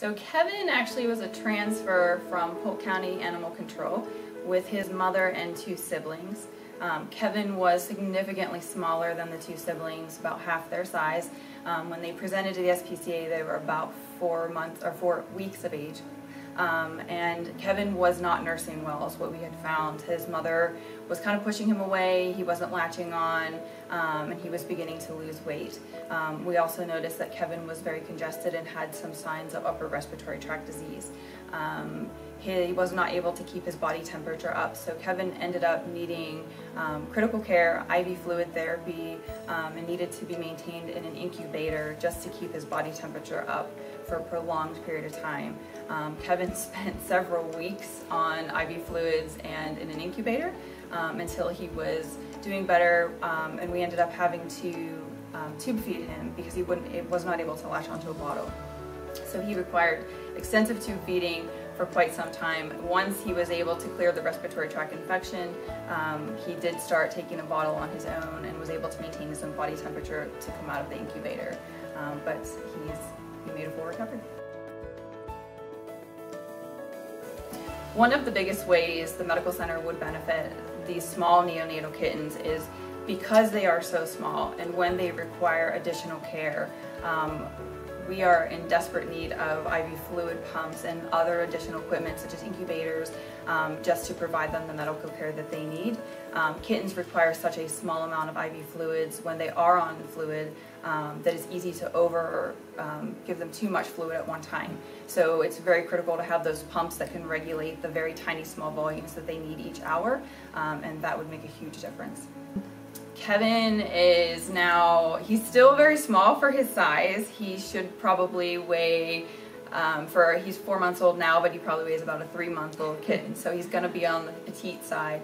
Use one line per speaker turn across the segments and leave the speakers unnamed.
So Kevin actually was a transfer from Polk County Animal Control with his mother and two siblings. Kevin was significantly smaller than the two siblings, about half their size. When they presented to the SPCA, they were about 4 weeks of age. And Kevin was not nursing well, is what we had found. His mother was kind of pushing him away, he wasn't latching on, and he was beginning to lose weight. We also noticed that Kevin was very congested and had some signs of upper respiratory tract disease. He was not able to keep his body temperature up, so Kevin ended up needing critical care, IV fluid therapy, and needed to be maintained in an incubator just to keep his body temperature up for a prolonged period of time. Kevin spent several weeks on IV fluids and in an incubator until he was doing better, and we ended up having to tube feed him because he was not able to latch onto a bottle. So he required extensive tube feeding for quite some time. Once he was able to clear the respiratory tract infection, he did start taking a bottle on his own and was able to maintain his own body temperature to come out of the incubator. But he made a full recovery. One of the biggest ways the medical center would benefit these small neonatal kittens is because they are so small and when they require additional care. We are in desperate need of IV fluid pumps and other additional equipment such as incubators just to provide them the medical care that they need. Kittens require such a small amount of IV fluids when they are on fluid that it's easy to give them too much fluid at one time. So it's very critical to have those pumps that can regulate the very tiny small volumes that they need each hour, and that would make a huge difference. Kevin is now, he's still very small for his size. He should probably weigh, he's 4 months old now, but he probably weighs about a 3-month-old kitten. So he's going to be on the petite side,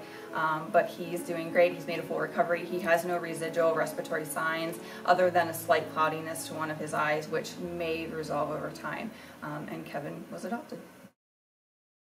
but he's doing great. He's made a full recovery. He has no residual respiratory signs other than a slight cloudiness to one of his eyes, which may resolve over time. And Kevin was adopted.